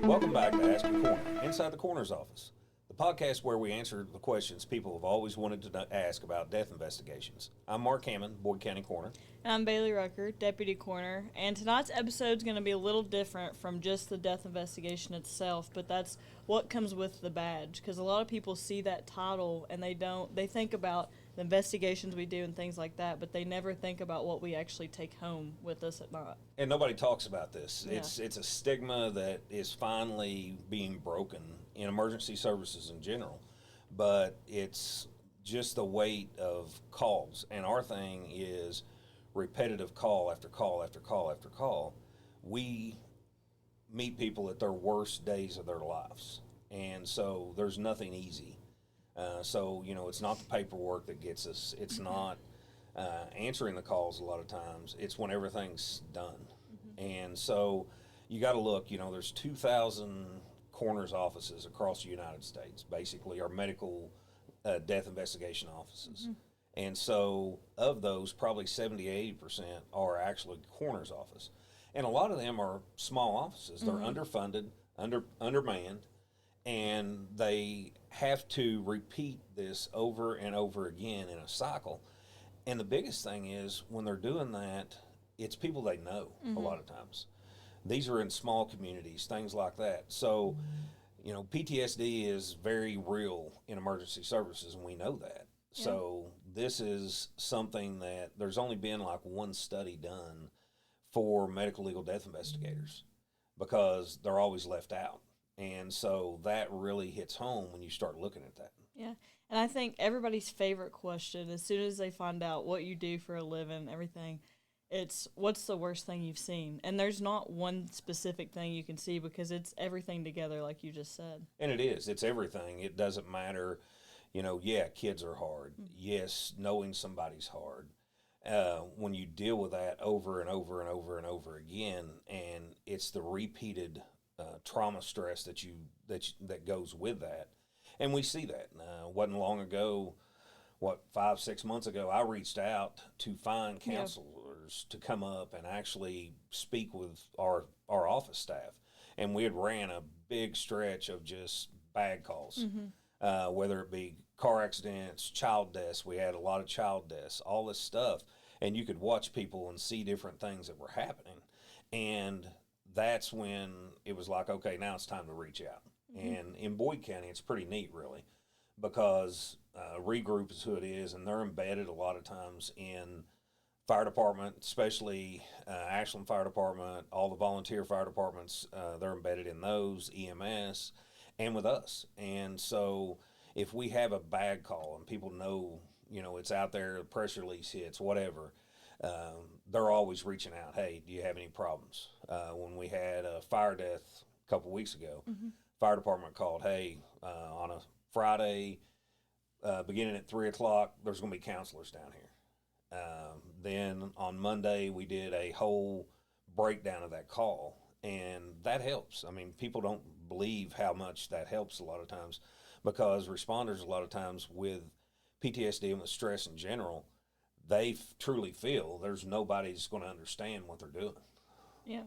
Welcome back to Ask Your Corner, inside the coroner's office, the podcast where we answer the questions people have always wanted to ask about death investigations. I'm Mark Hammond, Boyd County Coroner. And I'm Bailey Rucker, Deputy Coroner, and tonight's episode is going to be a little different from just the death investigation itself, but that's what comes with the badge, because a lot of people see that title and they think about the investigations we do and things like that, but they never think about what we actually take home with us at night. And nobody talks about this. Yeah. It's a stigma that is finally being broken in emergency services in general, but it's just the weight of calls, and our thing is repetitive call after call after call after call. We meet people at their worst days of their lives, and so there's nothing easy. So, it's not the paperwork that gets us. It's not answering the calls a lot of times. It's when everything's done. Mm-hmm. And so you got to look, there's 2,000 coroner's offices across the United States, basically, are medical death investigation offices. Mm-hmm. And so of those, probably 70 to 80% are actually coroner's office. And a lot of them are small offices. They're underfunded, undermanned, and they have to repeat this over and over again in a cycle. And the biggest thing is when they're doing that, it's people they know a lot of times. These are in small communities, things like that. So, PTSD is very real in emergency services, and we know that. Yeah. So this is something that there's only been like one study done for medical legal death investigators because they're always left out. And so that really hits home when you start looking at that. Yeah. And I think everybody's favorite question, as soon as they find out what you do for a living, everything, it's what's the worst thing you've seen? And there's not one specific thing you can see because it's everything together, like you just said. And it is. It's everything. It doesn't matter. Kids are hard. Mm-hmm. Yes, knowing somebody's hard. When you deal with that over and over and over and over again, and it's the repeated trauma stress that goes with that, and we see that. Wasn't long ago, 5-6 months ago, I reached out to find counselors to come up and actually speak with our office staff, and we had ran a big stretch of just bad calls. Mm-hmm. Whether it be car accidents, child deaths, we had a lot of child deaths, all this stuff. And you could watch people and see different things that were happening. And that's when it was like, okay, now it's time to reach out. Mm-hmm. And in Boyd County, it's pretty neat, really, because Regroup is who it is, and they're embedded a lot of times in fire department, especially Ashland Fire Department, all the volunteer fire departments, they're embedded in those, EMS, and with us. And so if we have a bad call and people know, it's out there, the press release hits, whatever, they're always reaching out. Hey, do you have any problems? When we had a fire death a couple weeks ago, fire department called, hey, on a Friday, beginning at 3 o'clock, there's going to be counselors down here. Then on Monday, we did a whole breakdown of that call. And that helps. I mean, people don't believe how much that helps a lot of times because responders a lot of times with PTSD and with stress in general, they truly feel there's nobody that's going to understand what they're doing. Yeah.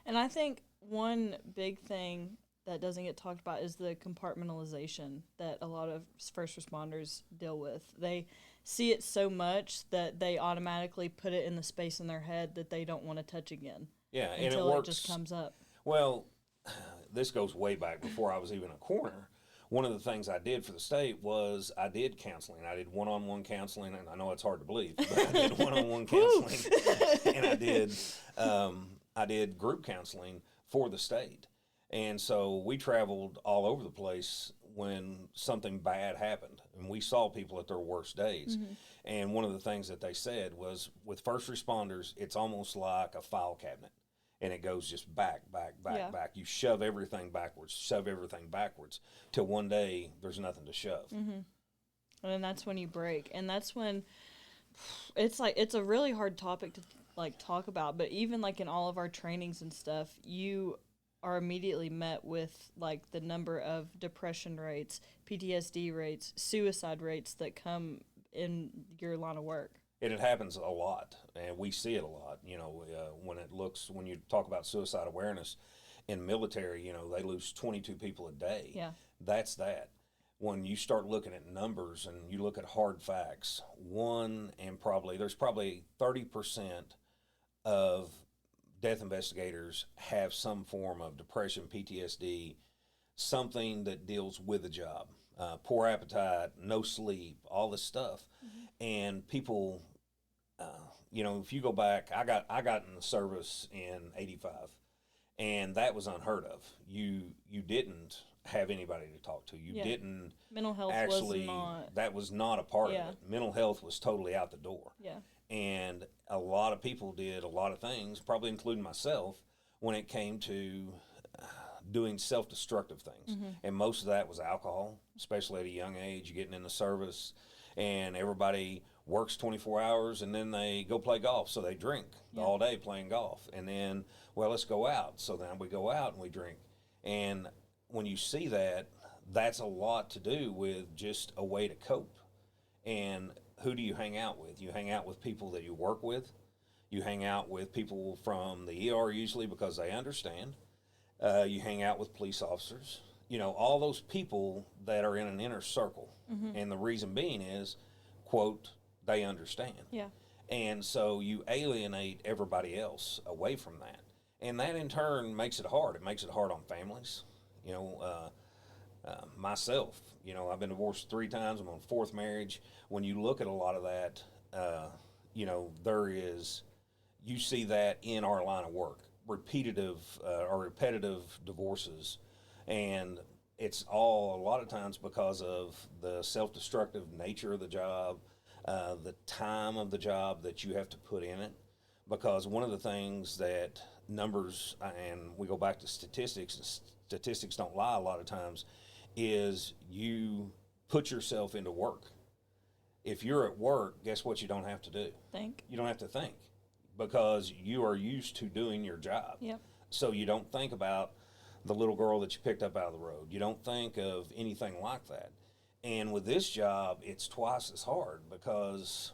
And I think one big thing that doesn't get talked about is the compartmentalization that a lot of first responders deal with. They see it so much that they automatically put it in the space in their head that they don't want to touch again. Yeah, and until it works. It just comes up. Well, this goes way back before I was even a coroner. One of the things I did for the state was I did counseling. I did one-on-one counseling, and I know it's hard to believe, but I did one-on-one counseling, and I did group counseling for the state. And so we traveled all over the place when something bad happened, and we saw people at their worst days. Mm-hmm. And one of the things that they said was with first responders, it's almost like a file cabinet. And it goes just back. You shove everything backwards till one day there's nothing to shove. Mm-hmm. And then that's when you break. And that's when it's a really hard topic to talk about. But even in all of our trainings and stuff, you are immediately met with the number of depression rates, PTSD rates, suicide rates that come in your line of work. It happens a lot, and we see it a lot. When you talk about suicide awareness in military, they lose 22 people a day. Yeah. That's that. When you start looking at numbers and you look at hard facts, there's probably 30% of death investigators have some form of depression, PTSD, something that deals with the job. Poor appetite, no sleep, all this stuff. And people, if you go back, I got in the service in '85, and that was unheard of. You didn't have anybody to talk to. You didn't mental health actually. That was not a part of it. Mental health was totally out the door. Yeah. And a lot of people did a lot of things, probably including myself, when it came to doing self-destructive things. And most of that was alcohol, especially at a young age, getting in the service, and everybody works 24 hours and then they go play golf. So they drink all day playing golf. And then, let's go out. So then we go out and we drink. And when you see that, that's a lot to do with just a way to cope. And who do you hang out with? You hang out with people that you work with. You hang out with people from the ER usually because they understand. You hang out with police officers. All those people that are in an inner circle. And the reason being is, quote, they understand. Yeah. And so you alienate everybody else away from that. And that in turn makes it hard. It makes it hard on families. Myself, I've been divorced 3 times. I'm on 4th marriage. When you look at a lot of that, you see that in our line of work, repetitive divorces. And it's all a lot of times because of the self-destructive nature of the job, the time of the job that you have to put in it. Because one of the things that numbers, and we go back to statistics, and statistics don't lie a lot of times, is you put yourself into work. If you're at work, guess what you don't have to do? Think. You don't have to think because you are used to doing your job. Yep. So you don't think about the little girl that you picked up out of the road. You don't think of anything like that. And with this job, it's twice as hard because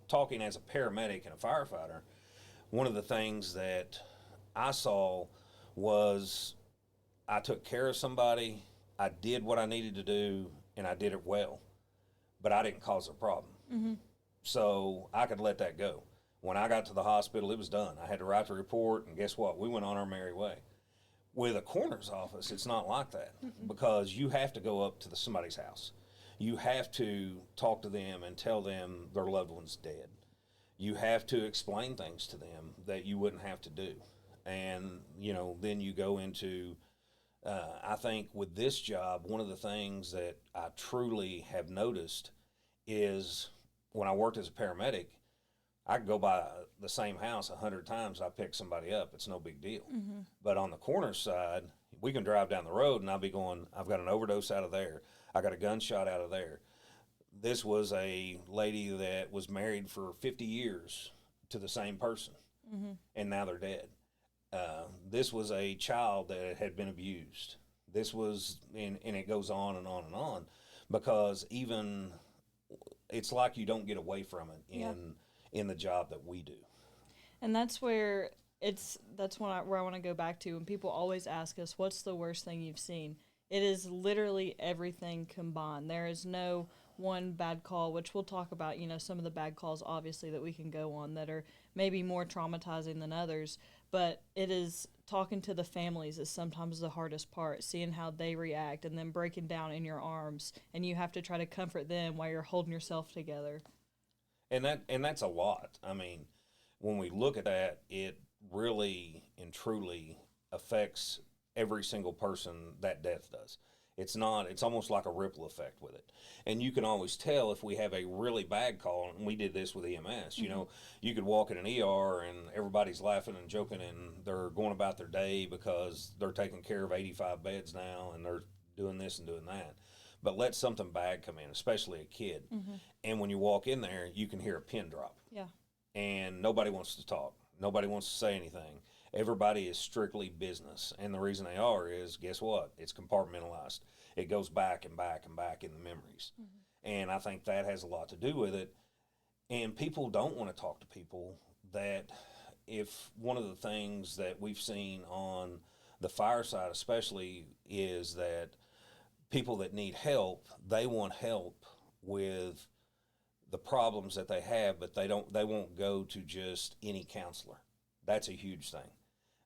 talking as a paramedic and a firefighter, one of the things that I saw was I took care of somebody, I did what I needed to do, and I did it well, but I didn't cause a problem. So I could let that go. When I got to the hospital, it was done. I had to write the report, and guess what? We went on our merry way. With a coroner's office, it's not like that because you have to go up to somebody's house. You have to talk to them and tell them their loved one's dead. You have to explain things to them that you wouldn't have to do. And, then you go into, I think with this job, one of the things that I truly have noticed is when I worked as a paramedic, I could go by the same house 100 times. I pick somebody up. It's no big deal. But on the coroner's side, we can drive down the road and I'll be going, I've got an overdose out of there. I got a gunshot out of there. This was a lady that was married for 50 years to the same person, and now they're dead. This was a child that had been abused. This was, and it goes on and on and on, because even it's like you don't get away from it in the job that we do. And that's where where I want to go back to. When people always ask us, what's the worst thing you've seen? It is literally everything combined. There is no one bad call, which we'll talk about, some of the bad calls, obviously, that we can go on that are maybe more traumatizing than others. But it is talking to the families is sometimes the hardest part, seeing how they react and then breaking down in your arms. And you have to try to comfort them while you're holding yourself together. And that's a lot. I mean, when we look at that, it really and truly affects every single person that death does. It's almost like a ripple effect with it. And you can always tell if we have a really bad call, and we did this with EMS, you could walk in an ER and everybody's laughing and joking and they're going about their day because they're taking care of 85 beds now and they're doing this and doing that. But let something bad come in, especially a kid. And when you walk in there, you can hear a pin drop. Yeah. And nobody wants to talk. Nobody wants to say anything. Everybody is strictly business. And the reason they are is, guess what? It's compartmentalized. It goes back and back and back in the memories. And I think that has a lot to do with it. And people don't want to talk to people that, if one of the things that we've seen on the fireside especially is that people that need help, they want help with the problems that they have, but they won't go to just any counselor. That's a huge thing.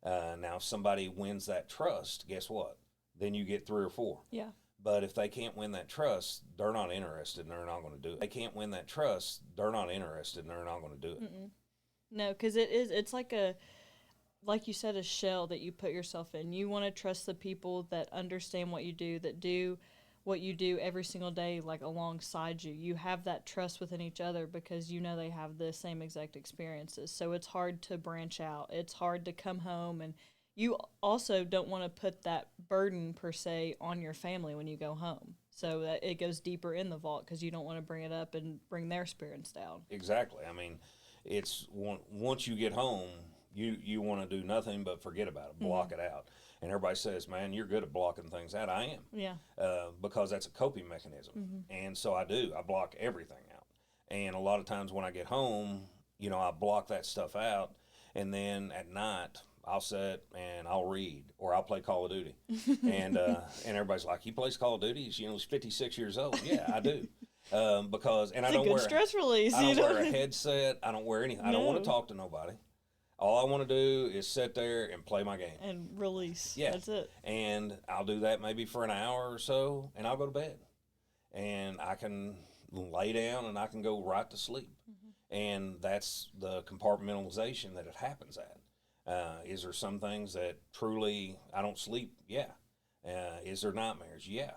Now, if somebody wins that trust, guess what? Then you get 3 or 4. Yeah. But if they can't win that trust, they're not interested and they're not going to do it. They can't win that trust, they're not interested and they're not going to do it. Mm-mm. No, because it's like you said, a shell that you put yourself in. You want to trust the people that understand what you do, that do what you do every single day, like alongside you. You have that trust within each other because you know they have the same exact experiences. So it's hard to branch out. It's hard to come home, and you also don't want to put that burden per se on your family when you go home. So that it goes deeper in the vault because you don't want to bring it up and bring their spirits down. Exactly. I mean, it's once you get home, you want to do nothing but forget about it, block it out. And everybody says, man, you're good at blocking things out. I am. Yeah. Because that's a coping mechanism. And so I do. I block everything out. And a lot of times when I get home, I block that stuff out. And then at night, I'll sit and I'll read or I'll play Call of Duty. And everybody's like, he plays Call of Duty? He's 56 years old. Yeah, I do. Because I don't wear stress release. I don't wear a headset. I don't wear anything. I don't want to talk to nobody. All I want to do is sit there and play my game. And release. Yeah. That's it. And I'll do that maybe for an hour or so, and I'll go to bed. And I can lay down and I can go right to sleep. And that's the compartmentalization that it happens at. Is there some things that truly I don't sleep? Yeah. Is there nightmares? Yeah.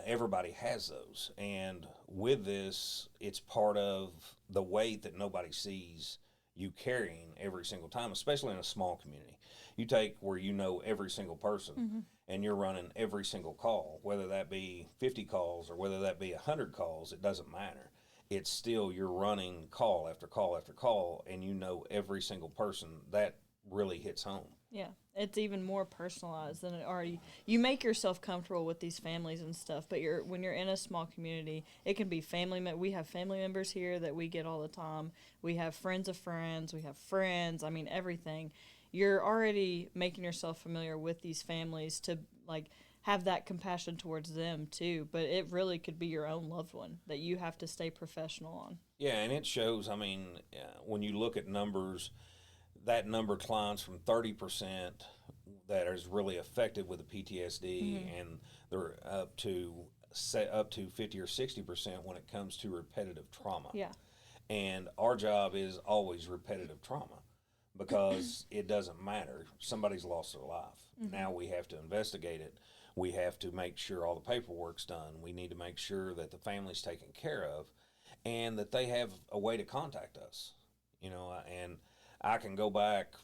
Everybody has those. And with this, it's part of the weight that nobody sees you carrying every single time, especially in a small community. You take where you know every single person and you're running every single call, whether that be 50 calls or whether that be 100 calls, it doesn't matter. It's still you're running call after call after call, and you know every single person. That really hits home. Yeah, it's even more personalized than it already. You make yourself comfortable with these families and stuff, but when you're in a small community, it can be family. We have family members here that we get all the time. We have friends of friends. We have friends. I mean, everything. You're already making yourself familiar with these families to have that compassion towards them too. But it really could be your own loved one that you have to stay professional on. Yeah, and it shows. I mean, when you look at numbers, that number climbs from 30% that is really affected with the PTSD, and they're up to 50 or 60% when it comes to repetitive trauma. Yeah. And our job is always repetitive trauma because it doesn't matter. Somebody's lost their life. Now we have to investigate it. We have to make sure all the paperwork's done. We need to make sure that the family's taken care of and that they have a way to contact us. And I can go back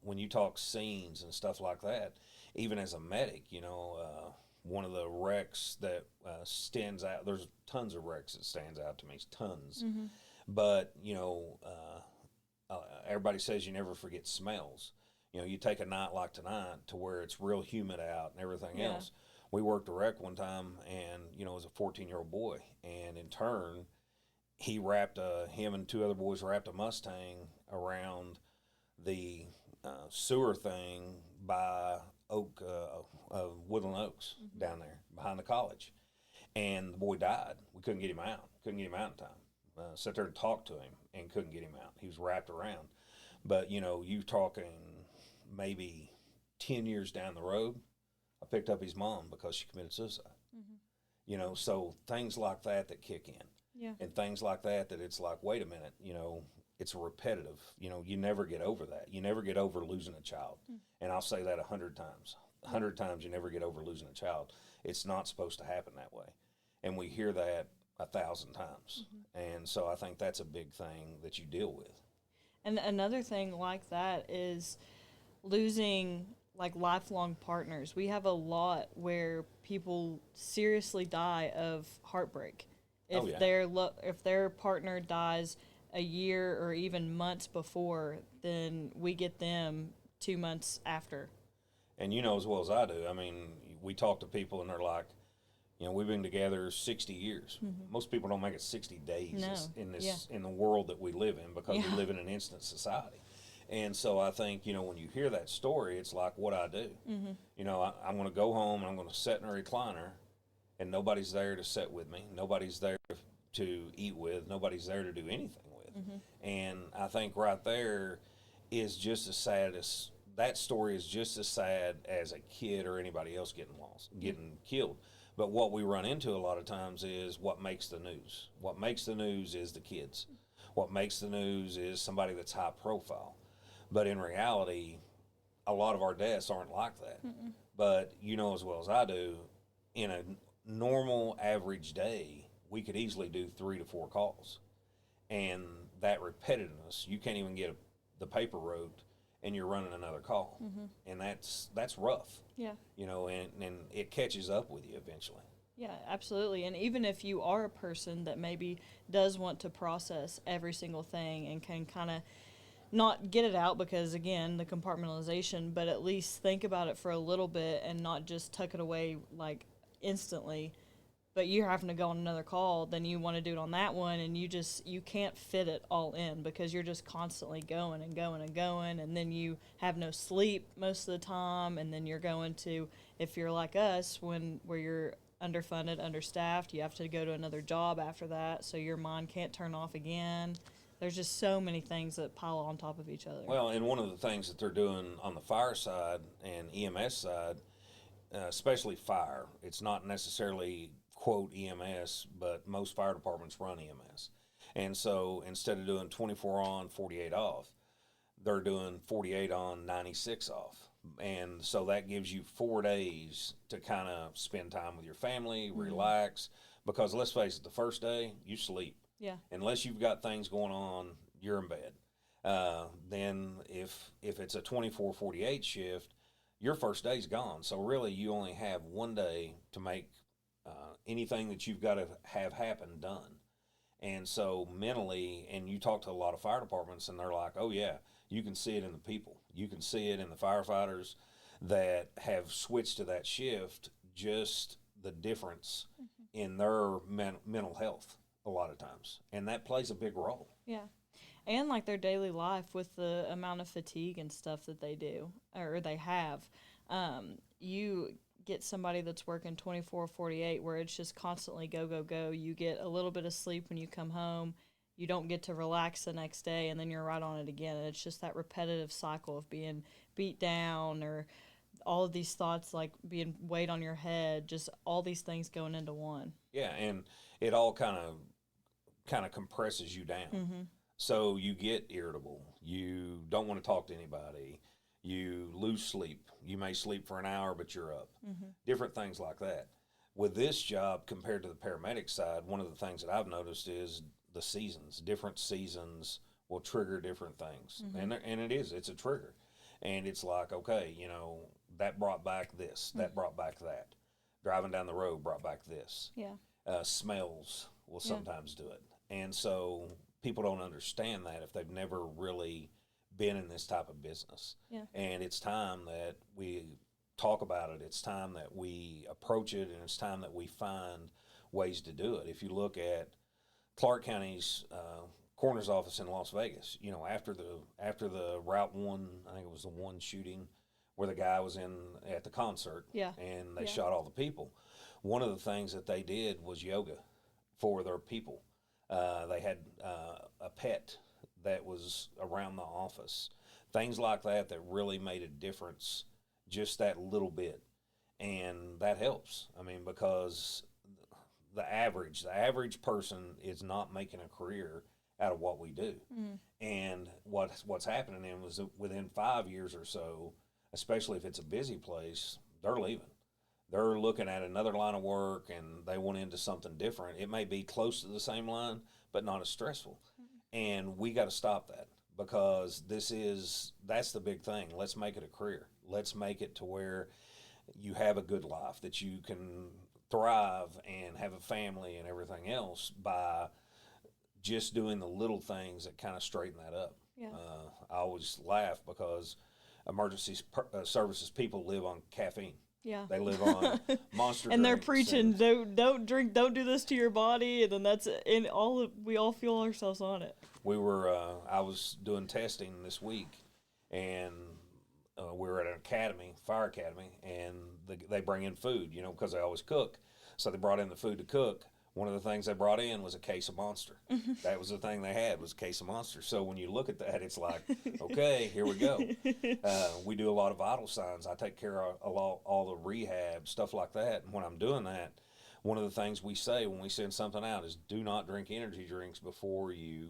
when you talk scenes and stuff like that, even as a medic, one of the wrecks that stands out, there's tons of wrecks that stands out to me, tons. But, everybody says you never forget smells. You take a night like tonight to where it's real humid out and everything else. We worked a wreck one time, and, it was a 14-year-old boy. And in turn, he wrapped him and 2 other boys wrapped a Mustang around the sewer thing by Woodland Oaks down there behind the college. And the boy died. We couldn't get him out. Couldn't get him out in time. Sat there and talked to him and couldn't get him out. He was wrapped around. But, you talking maybe 10 years down the road, I picked up his mom because she committed suicide. So things like that kick in. Yeah. And things like that it's like, wait a minute, it's repetitive. You never get over that. You never get over losing a child. And I'll say that 100 times. 100 times you never get over losing a child. It's not supposed to happen that way. And we hear that 1,000 times. And so I think that's a big thing that you deal with. And another thing like that is losing lifelong partners. We have a lot where people seriously die of heartbreak. If their partner dies a year or even months before, then we get them 2 months after. And as well as I do, I mean, we talk to people and they're like, we've been together 60 years. Most people don't make it 60 days No. in this in the world that we live in, because we live in an instant society. And so I think, when you hear that story, it's like what I do. I'm going to go home and I'm going to sit in a recliner, and nobody's there to sit with me. Nobody's there to eat with. Nobody's there to do anything with. And I think right there is just as sad as that story is just as sad as a kid or anybody else getting killed. But what we run into a lot of times is what makes the news. What makes the news is the kids. What makes the news is somebody that's high profile. But in reality, a lot of our deaths aren't like that. But you know as well as I do, in a normal average day, we could easily do 3 to 4 calls. And that repetitiveness, you can't even get the paper wrote, and you're running another call. And that's rough. Yeah. And it catches up with you eventually. Yeah, absolutely. And even if you are a person that maybe does want to process every single thing and can kind of not get it out because, again, the compartmentalization, but at least think about it for a little bit and not just tuck it away like instantly, but you're having to go on another call, then you want to do it on that one, and you can't fit it all in because you're just constantly going and going and going, and then you have no sleep most of the time, and then you're going to, if you're like us, where you're underfunded, understaffed, you have to go to another job after that, so your mind can't turn off again. There's just so many things that pile on top of each other. Well, and one of the things that they're doing on the fire side and EMS side, especially fire, it's not necessarily quote EMS, but most fire departments run EMS. And so instead of doing 24 on, 48 off, they're doing 48 on, 96 off. And so that gives you 4 days to kind of spend time with your family, relax, because let's face it, the first day, you sleep. Yeah. Unless you've got things going on, you're in bed. Then if it's a 24-48 shift, your first day's gone. So really you only have 1 day to make anything that you've got to have happen done. And so mentally, and you talk to a lot of fire departments and they're like, oh yeah, you can see it in the people. You can see it in the firefighters that have switched to that shift, just the difference in their mental health a lot of times. And that plays a big role. Yeah. And like their daily life with the amount of fatigue and stuff that they do or they have. You get somebody that's working 24-48 where it's just constantly go, go, go. You get a little bit of sleep when you come home. You don't get to relax the next day, and then you're right on it again. And it's just that repetitive cycle of being beat down or all of these thoughts like being weighed on your head, just all these things going into one. Yeah, and it all kind of compresses you down. So you get irritable. You don't want to talk to anybody. You lose sleep. You may sleep for an hour, but you're up. Different things like that. With this job compared to the paramedic side, one of the things that I've noticed is the seasons. Different seasons will trigger different things. And it's a trigger. And it's like, okay, that brought back this. That brought back that. Driving down the road brought back this. Yeah. Smells will sometimes do it. And so people don't understand that if they've never really been in this type of business. Yeah. And it's time that we talk about it. It's time that we approach it, and it's time that we find ways to do it. If you look at Clark County's coroner's office in Las Vegas, after the Route 1, I think it was the 1 shooting where the guy was at the concert, and they shot all the people. One of the things that they did was yoga for their people. They had a pet that was around the office. Things like that really made a difference, just that little bit. And that helps. I mean, because the average person is not making a career out of what we do. And what's happening is within 5 years or so, especially if it's a busy place, they're leaving. They're looking at another line of work and they want into something different. It may be close to the same line, but not as stressful. And we got to stop that, because that's the big thing. Let's make it a career. Let's make it to where you have a good life, that you can thrive and have a family and everything else by just doing the little things that kind of straighten that up. Yeah. I always laugh because emergency services people live on caffeine. Yeah. They live on Monster and they're drinks preaching, don't drink, don't do this to your body, and then that's in all. We all feel ourselves on it. We were, I was doing testing this week, and we were at an academy, fire academy, and they bring in food, you know, because they always cook. So they brought in the food to cook. One of the things they brought in was a case of Monster. That was the thing they had, was a case of Monster. So when you look at that, it's like, okay, here we go. We do a lot of vital signs. I take care of all the rehab, stuff like that. And when I'm doing that, one of the things we say when we send something out is do not drink energy drinks before you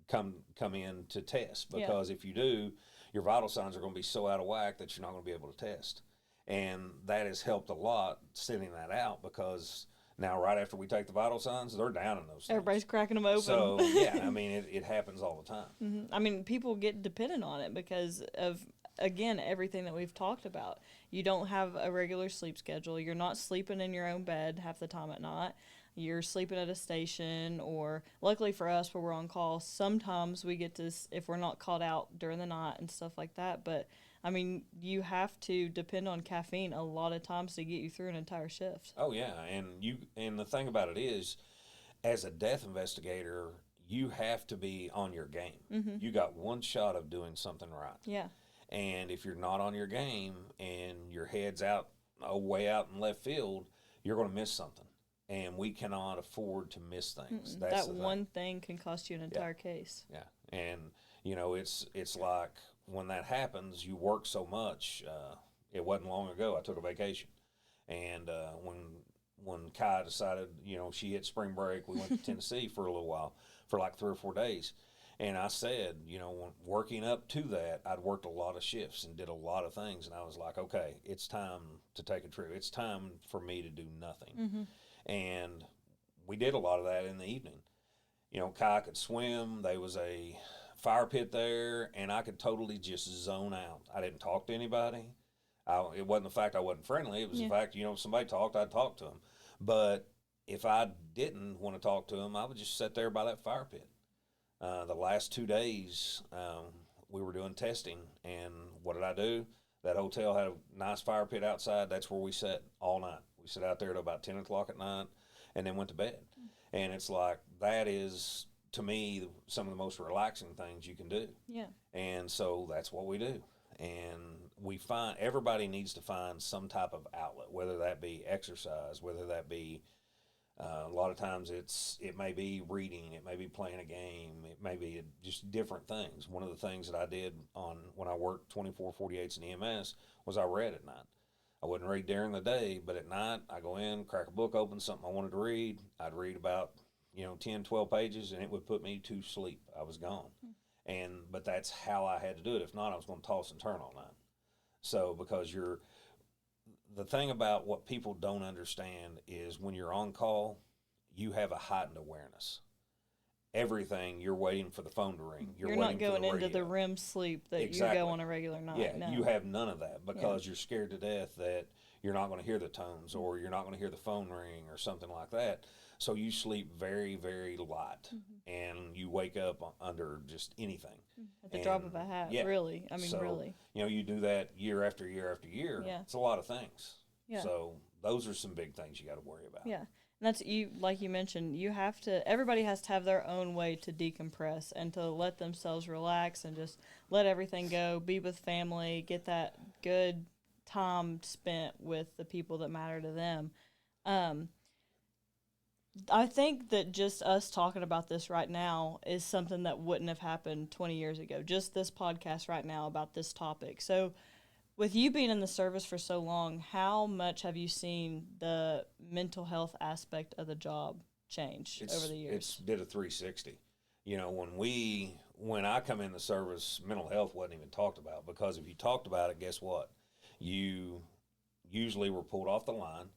come in to test, because if you do, your vital signs are going to be so out of whack that you're not going to be able to test. And that has helped a lot, sending that out, because now right after we take the vital signs, they're down in those things. Everybody's cracking them open. So yeah, I mean, it happens all the time. Mm-hmm. I mean, people get dependent on it because of, again, everything that we've talked about. You don't have a regular sleep schedule. You're not sleeping in your own bed half the time at night. You're sleeping at a station, or luckily for us, where we're on call, sometimes we get to, if we're not called out during the night and stuff like that. But I mean, you have to depend on caffeine a lot of times to get you through an entire shift. Oh yeah, and the thing about it is, as a death investigator, you have to be on your game. Mm-hmm. You got one shot of doing something right. Yeah. And if you're not on your game and your head's out, way out in left field, you're going to miss something. And we cannot afford to miss things. That's that one thing can cost you an entire case. Yeah, and you know, it's like when that happens, you work so much. It wasn't long ago I took a vacation, and when Kai decided, you know, she hit spring break, we went to Tennessee for a little while, for like 3 or 4 days. And I said, you know, working up to that, I'd worked a lot of shifts and did a lot of things, and I was like, okay, it's time to take a trip. It's time for me to do nothing. Mm-hmm. And we did a lot of that in the evening. You know, Kai could swim. There was a fire pit there, and I could totally just zone out. I didn't talk to anybody. It wasn't the fact I wasn't friendly. It was the fact, you know, if somebody talked, I'd talk to them. But if I didn't want to talk to them, I would just sit there by that fire pit. The last 2 days, we were doing testing, and what did I do? That hotel had a nice fire pit outside. That's where we sat all night. We sat out there till about 10 o'clock at night and then went to bed. And it's like, that is, to me, some of the most relaxing things you can do. Yeah. And so that's what we do. And we find, everybody needs to find some type of outlet, whether that be exercise, whether that be, a lot of times it may be reading, it may be playing a game, it may be just different things. One of the things that I did when I worked 24/48s in EMS was I read at night. I wouldn't read during the day, but at night I go in, crack a book open, something I wanted to read. I'd read about, 10, 12 pages, and it would put me to sleep. I was gone. But that's how I had to do it. If not, I was going to toss and turn all night. So because the thing about what people don't understand is when you're on call, you have a heightened awareness. Everything, you're waiting for the phone to ring. You're not going into the REM sleep that you go on a regular night. Yeah, no. You have none of that because you're scared to death that you're not going to hear the tones or you're not going to hear the phone ring or something like that. So you sleep very, very light, and you wake up under just anything. At the drop of a hat, really. I mean, really. You do that year after year after year. Yeah. It's a lot of things. Yeah. So those are some big things you got to worry about. Yeah. And that's, like you mentioned, everybody has to have their own way to decompress and to let themselves relax and just let everything go, be with family, get that good time spent with the people that matter to them. I think that just us talking about this right now is something that wouldn't have happened 20 years ago, just this podcast right now about this topic. So with you being in the service for so long, how much have you seen the mental health aspect of the job change over the years? It's did a 360. When I come in the service, mental health wasn't even talked about, because if you talked about it, guess what? You usually were pulled off the line.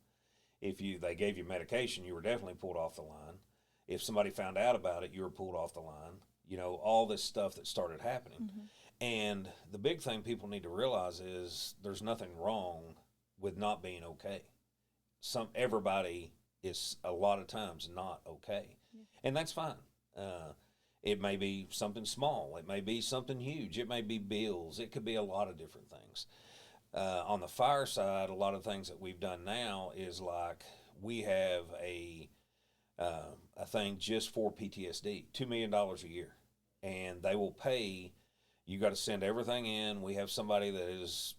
If they gave you medication, you were definitely pulled off the line. If somebody found out about it, you were pulled off the line. All this stuff that started happening. Mm-hmm. And the big thing people need to realize is there's nothing wrong with not being okay. Everybody is a lot of times not okay. Yeah. And that's fine. It may be something small. It may be something huge. It may be bills. It could be a lot of different things. On the fire side, a lot of things that we've done now is like we have a thing just for PTSD, $2 million a year, and they will pay. You got to send everything in. We have somebody that is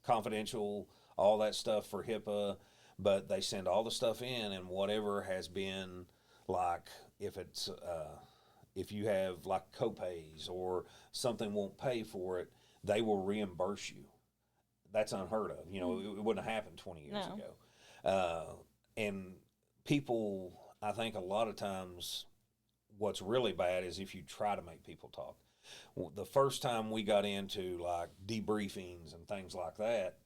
confidential, all that stuff for HIPAA, but they send all the stuff in, and whatever has been like, if you have like copays or something won't pay for it, they will reimburse you. That's unheard of. You know, it wouldn't have happened 20 years ago. And people, I think a lot of times, what's really bad is if you try to make people talk. The first time we got into like debriefings and things like that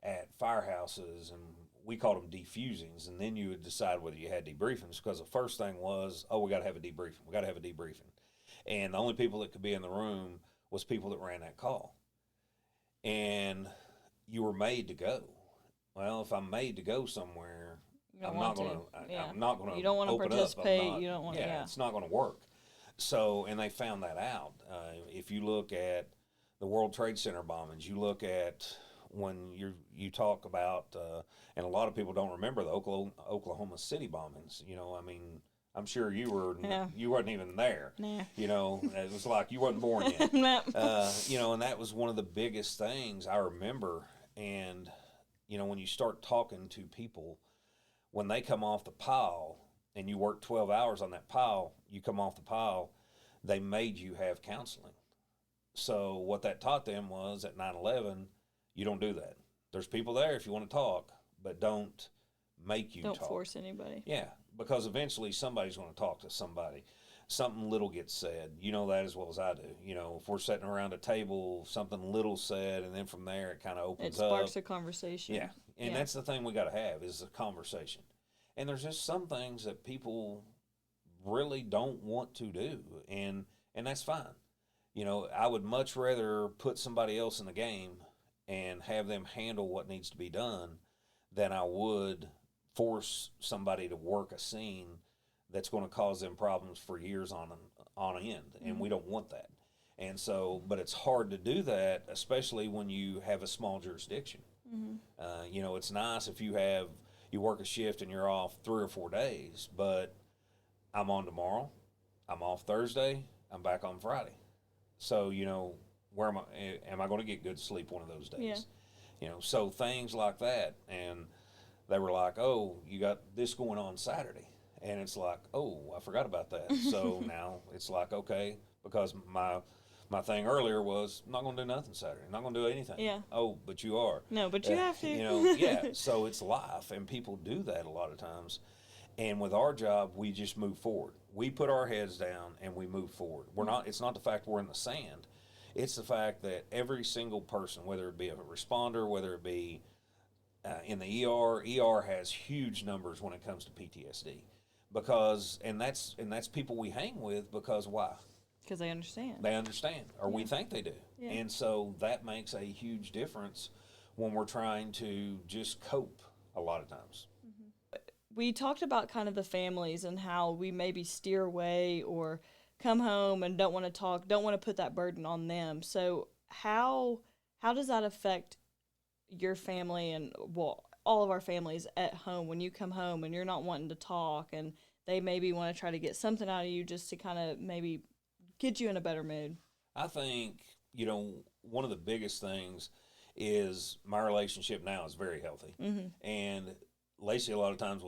at firehouses, and we called them defusings, and then you would decide whether you had debriefings, because the first thing was, oh, we got to have a debriefing. We got to have a debriefing. And the only people that could be in the room was people that ran that call. And you were made to go. Well, if I'm made to go somewhere, I'm not going to. I'm not going to. You don't want to participate. You don't want. Yeah, it's not going to work. So, and they found that out. If you look at the World Trade Center bombings, you look at when you talk about, and a lot of people don't remember the Oklahoma City bombings. You know, I mean, I'm sure you wasn't even there. Nah. You know, it was like you wasn't born yet. You know, and that was one of the biggest things I remember. And you know, when you start talking to people, when they come off the pile and you work 12 hours on that pile, you come off the pile, they made you have counseling. So what that taught them was at 9/11, you don't do that. There's people there if you want to talk, but don't make you talk. Don't force anybody. Yeah, because eventually somebody's going to talk to somebody. Something little gets said. You know that as well as I do. You know, if we're sitting around a table, something little said, and then from there it kind of opens up. It sparks a conversation. Yeah, and that's the thing we got to have is a conversation. And there's just some things that people really don't want to do, and that's fine. You know, I would much rather put somebody else in the game and have them handle what needs to be done than I would force somebody to work a scene that's going to cause them problems for years on end, and we don't want that. And so, but it's hard to do that, especially when you have a small jurisdiction. You know, it's nice if you work a shift and you're off 3 or 4 days, but I'm on tomorrow, I'm off Thursday, I'm back on Friday. So, you know, where am I going to get good sleep one of those days? Yeah. You know, so things like that. And they were like, oh, you got this going on Saturday. And it's like, oh, I forgot about that. So now it's like, okay, because my thing earlier was, I'm not going to do nothing Saturday. I'm not going to do anything. Yeah. Oh, but you are. No, but you have to. You know, yeah. So it's life, and people do that a lot of times. And with our job, we just move forward. We put our heads down and we move forward. It's not the fact we're in the sand. It's the fact that every single person, whether it be a responder, whether it be in the ER has huge numbers when it comes to PTSD. Because that's people we hang with, because why? Because they understand. They understand, or we think they do. Yeah. And so that makes a huge difference when we're trying to just cope a lot of times. We talked about kind of the families and how we maybe steer away or come home and don't want to talk, don't want to put that burden on them. So how does that affect your family and, well, all of our families at home when you come home and you're not wanting to talk and they maybe want to try to get something out of you just to kind of maybe get you in a better mood? I think, you know, one of the biggest things is my relationship now is very healthy. And Lacey a lot of times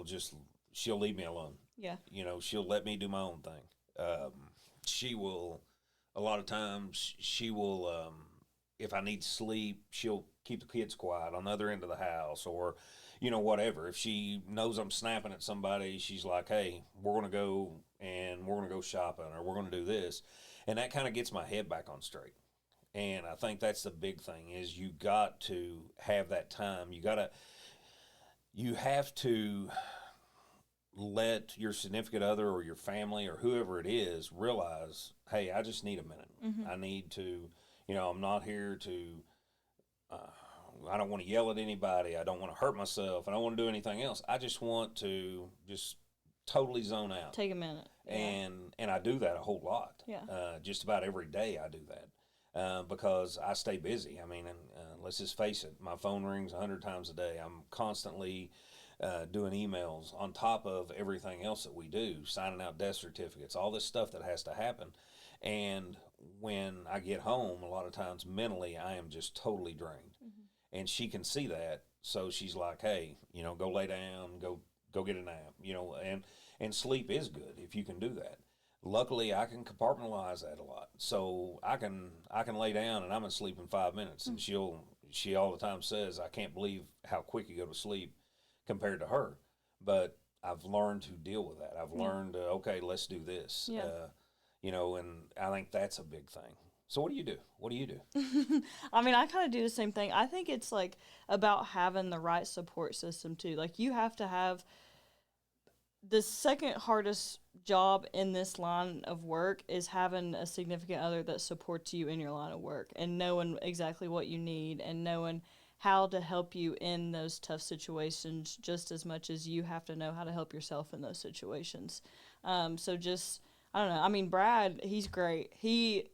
she'll leave me alone. Yeah. You know, she'll let me do my own thing. She will, a lot of times, if I need sleep, she'll keep the kids quiet on the other end of the house, or, you know, whatever. If she knows I'm snapping at somebody, she's like, hey, we're going to go shopping, or we're going to do this. And that kind of gets my head back on straight. And I think that's the big thing is you got to have that time. You have to let your significant other or your family or whoever it is realize, hey, I just need a minute. I need to, you know, I'm not here to, I don't want to yell at anybody. I don't want to hurt myself. I don't want to do anything else. I just want to just totally zone out. Take a minute. Yeah. And I do that a whole lot. Yeah. Just about every day I do that. because I stay busy. I mean, and, let's just face it, my phone rings 100 times a day. I'm constantly doing emails on top of everything else that we do, signing out death certificates, all this stuff that has to happen. And when I get home, a lot of times mentally, I am just totally drained. And she can see that. So she's like, hey, go lay down, go get a nap, and sleep is good if you can do that. Luckily, I can compartmentalize that a lot, so I can lay down and I'm asleep in 5 minutes. And she all the time says, I can't believe how quick you go to sleep compared to her. But I've learned to deal with that. I've learned, okay, let's do this. And I think that's a big thing. So what do you do? What do you do? I mean, I kind of do the same thing. I think it's like about having the right support system too. Like you have to have the second hardest job in this line of work is having a significant other that supports you in your line of work and knowing exactly what you need and knowing how to help you in those tough situations just as much as you have to know how to help yourself in those situations. So just, I don't know. I mean, Brad, he's great. He's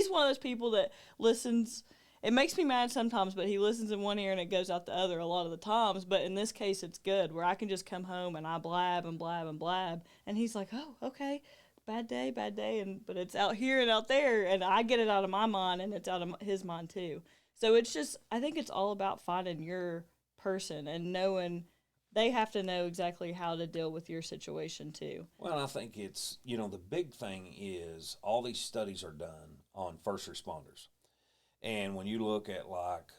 one of those people that listens. It makes me mad sometimes, but he listens in one ear and it goes out the other a lot of the times. But in this case, it's good where I can just come home and I blab and blab and blab. And he's like, oh, okay, bad day. But it's out here and out there. And I get it out of my mind and it's out of his mind too. So it's just, I think it's all about finding your person and knowing they have to know exactly how to deal with your situation too. Well, I think it's, the big thing is all these studies are done on first responders. And when you look at like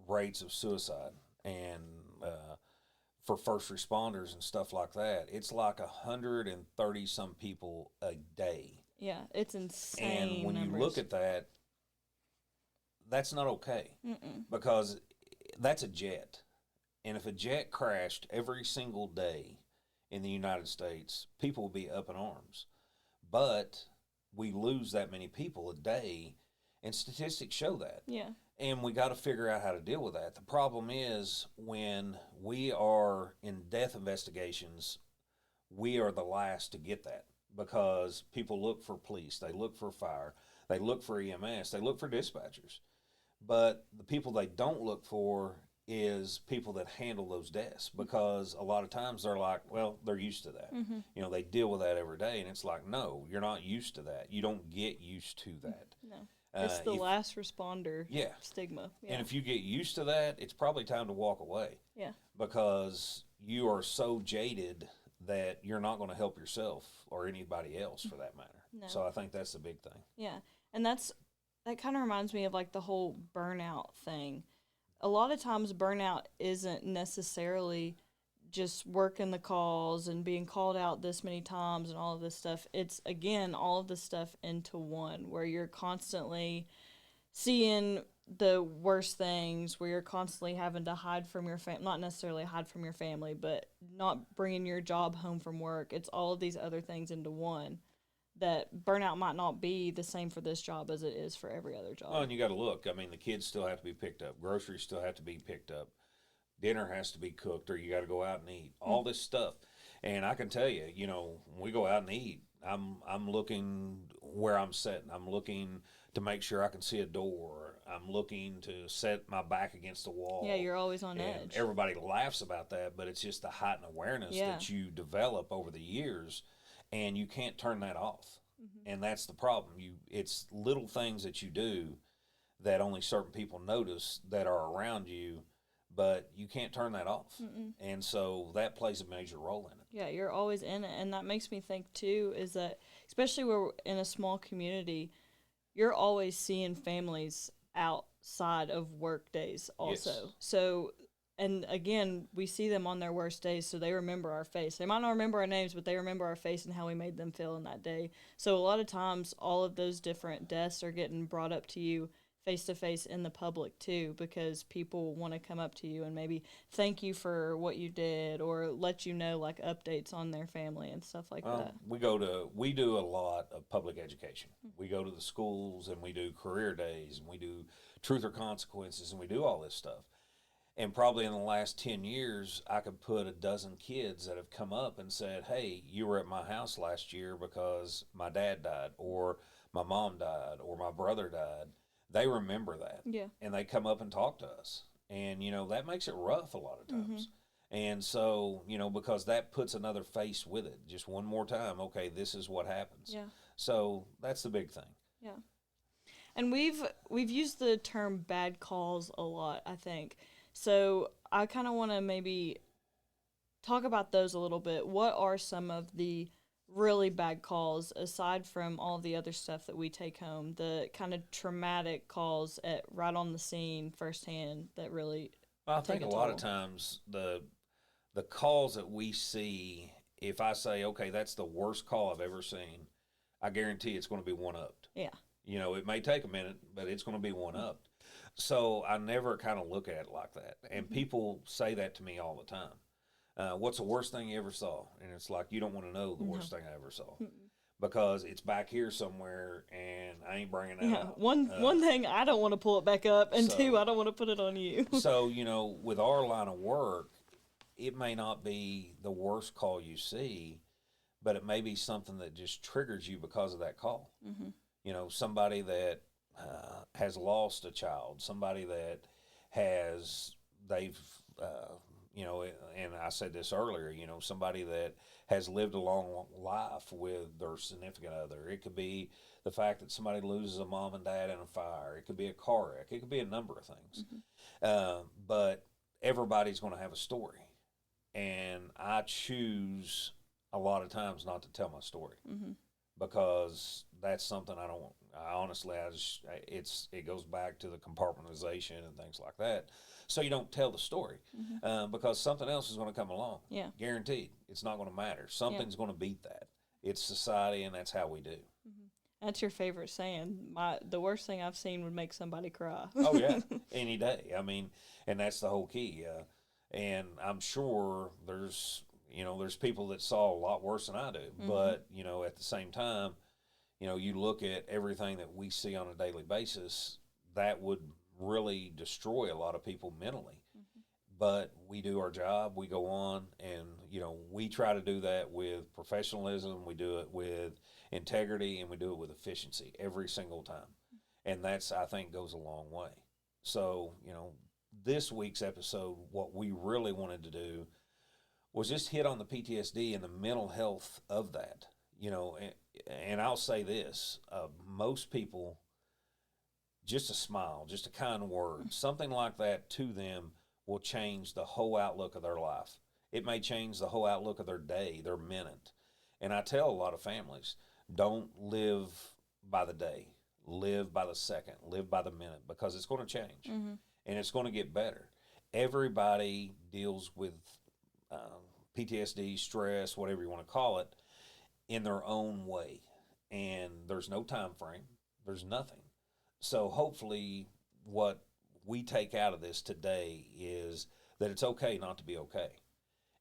rates of suicide and for first responders and stuff like that, it's like 130 some people a day. Yeah, it's insane. And when numbers. you look at that, that's not okay. Because that's a jet. And if a jet crashed every single day in the United States, people would be up in arms. But we lose that many people a day, and statistics show that. Yeah. And we got to figure out how to deal with that. The problem is when we are in death investigations, we are the last to get that because people look for police, they look for fire, they look for EMS, they look for dispatchers. But the people they don't look for is people that handle those deaths because a lot of times they're like, well, they're used to that. They deal with that every day. And it's like, no, you're not used to that. You don't get used to that. No. It's the last responder stigma. Yeah. And if you get used to that, it's probably time to walk away. Yeah. Because you are so jaded that you're not going to help yourself or anybody else for that matter. No. So I think that's the big thing. Yeah. And that kind of reminds me of like the whole burnout thing. A lot of times burnout isn't necessarily just working the calls and being called out this many times and all of this stuff. It's, again, all of this stuff into one where you're constantly seeing the worst things, where you're constantly having to hide from your family, not necessarily hide from your family, but not bringing your job home from work. It's all of these other things into one. That burnout might not be the same for this job as it is for every other job. Oh, and you got to look. I mean, the kids still have to be picked up. Groceries still have to be picked up. Dinner has to be cooked, or you got to go out and eat. All this stuff. And I can tell you, when we go out and eat, I'm looking where I'm sitting. I'm looking to make sure I can see a door. I'm looking to set my back against the wall. Yeah, you're always on edge. Everybody laughs about that, but it's just the heightened awareness that you develop over the years. And you can't turn that off. And that's the problem. It's little things that you do that only certain people notice that are around you, but you can't turn that off. And so that plays a major role in it. Yeah, you're always in it. And that makes me think, too, is that especially where we're in a small community, you're always seeing families outside of work days also. Yes. So, and again, we see them on their worst days, so they remember our face. They might not remember our names, but they remember our face and how we made them feel in that day. So a lot of times, all of those different deaths are getting brought up to you face-to-face in the public, too, because people want to come up to you and maybe thank you for what you did or let you know, like, updates on their family and stuff like that. We do a lot of public education. We go to the schools, and we do career days, and we do truth or consequences, and we do all this stuff. And probably in the last 10 years, I could put a dozen kids that have come up and said, hey, you were at my house last year because my dad died or my mom died or my brother died. they remember that. Yeah. And they come up and talk to us. And, that makes it rough a lot of times. And so, because that puts another face with it, just one more time, okay, this is what happens. Yeah. So that's the big thing. Yeah. And we've used the term bad calls a lot, I think. So I kind of want to maybe talk about those a little bit. What are some of the really bad calls aside from all the other stuff that we take home? The kind of traumatic calls at right on the scene firsthand that really Well, I think take a a lot of toll. times the calls that we see, if I say, okay, that's the worst call I've ever seen, I guarantee it's going to be one-upped. Yeah. It may take a minute, but it's going to be one-upped. So I never kind of look at it like that. And people say that to me all the time. What's the worst thing you ever saw? And it's like, you don't want to know the worst thing I ever saw. Because it's back here somewhere, and I ain't bringing that out. One thing, I don't want to pull it back up, and two, I don't want to put it on you. So, with our line of work, it may not be the worst call you see, but it may be something that just triggers you because of that call. Somebody that has lost a child, somebody that they've, and I said this earlier, somebody that has lived a long life with their significant other. It could be the fact that somebody loses a mom and dad in a fire. It could be a car wreck. It could be a number of things. But everybody's going to have a story. And I choose a lot of times not to tell my story because that's something it goes back to the compartmentalization and things like that. So you don't tell the story because something else is going to come along. Yeah. Guaranteed. It's not going to matter. Something's going to beat that. It's society, and that's how we do. That's your favorite saying. The worst thing I've seen would make somebody cry. Oh, yeah. Any day. I mean, and that's the whole key. And I'm sure there's people that saw a lot worse than I do. But, at the same time, you look at everything that we see on a daily basis, that would really destroy a lot of people mentally. But we do our job, we go on, and, we try to do that with professionalism, we do it with integrity, and we do it with efficiency every single time. And that's, I think, goes a long way. So, this week's episode, what we really wanted to do was just hit on the PTSD and the mental health of that. And I'll say this, most people, just a smile, just a kind word, something like that to them will change the whole outlook of their life. It may change the whole outlook of their day, their minute. And I tell a lot of families, don't live by the day, live by the second, live by the minute, because it's going to change and it's going to get better. Everybody deals with PTSD, stress, whatever you want to call it, in their own way. And there's no time frame. There's nothing. So hopefully what we take out of this today is that it's okay not to be okay.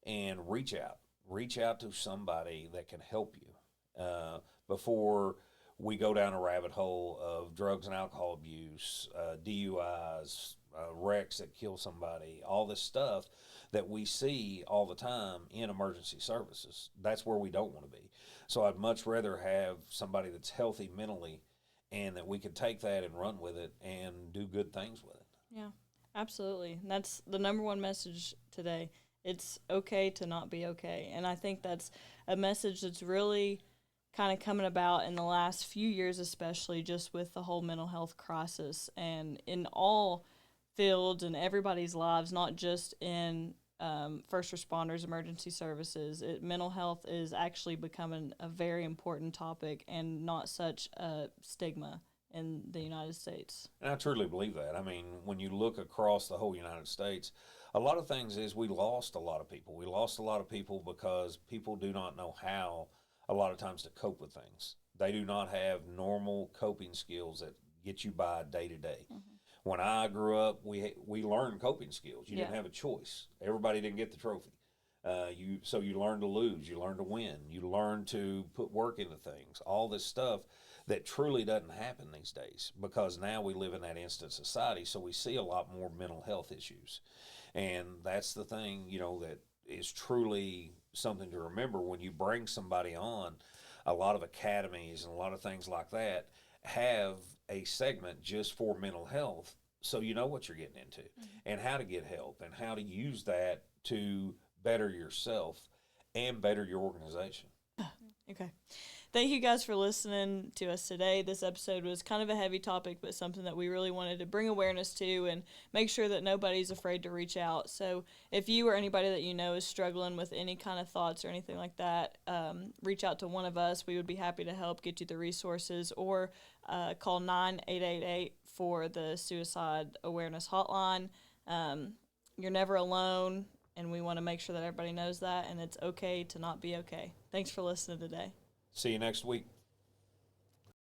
And reach out to somebody that can help you before we go down a rabbit hole of drugs and alcohol abuse, DUIs, wrecks that kill somebody, all this stuff that we see all the time in emergency services. That's where we don't want to be. So I'd much rather have somebody that's healthy mentally and that we can take that and run with it and do good things with it. Yeah, absolutely. And that's the number one message today. It's okay to not be okay. And I think that's a message that's really kind of coming about in the last few years, especially just with the whole mental health crisis and in all fields and everybody's lives, not just in first responders, emergency services. Mental health is actually becoming a very important topic and not such a stigma in the United States. And I truly believe that. I mean, when you look across the whole United States, a lot of things is we lost a lot of people. We lost a lot of people because people do not know how a lot of times to cope with things. They do not have normal coping skills that get you by day to day. When I grew up, we learned coping skills. You didn't have a choice. Everybody didn't get the trophy. So you learn to lose, you learn to win, you learn to put work into things, all this stuff that truly doesn't happen these days because now we live in that instant society, so we see a lot more mental health issues. And that's the thing, that is truly something to remember when you bring somebody on. A lot of academies and a lot of things like that have a segment just for mental health so you know what you're getting into and how to get help and how to use that to better yourself and better your organization. Okay. Thank you guys for listening to us today. This episode was kind of a heavy topic, but something that we really wanted to bring awareness to and make sure that nobody's afraid to reach out. So if you or anybody that you know is struggling with any kind of thoughts or anything like that, reach out to one of us. We would be happy to help get you the resources, or call 9888 for the suicide awareness hotline. You're never alone, and we want to make sure that everybody knows that, and it's okay to not be okay. Thanks for listening today. See you next week.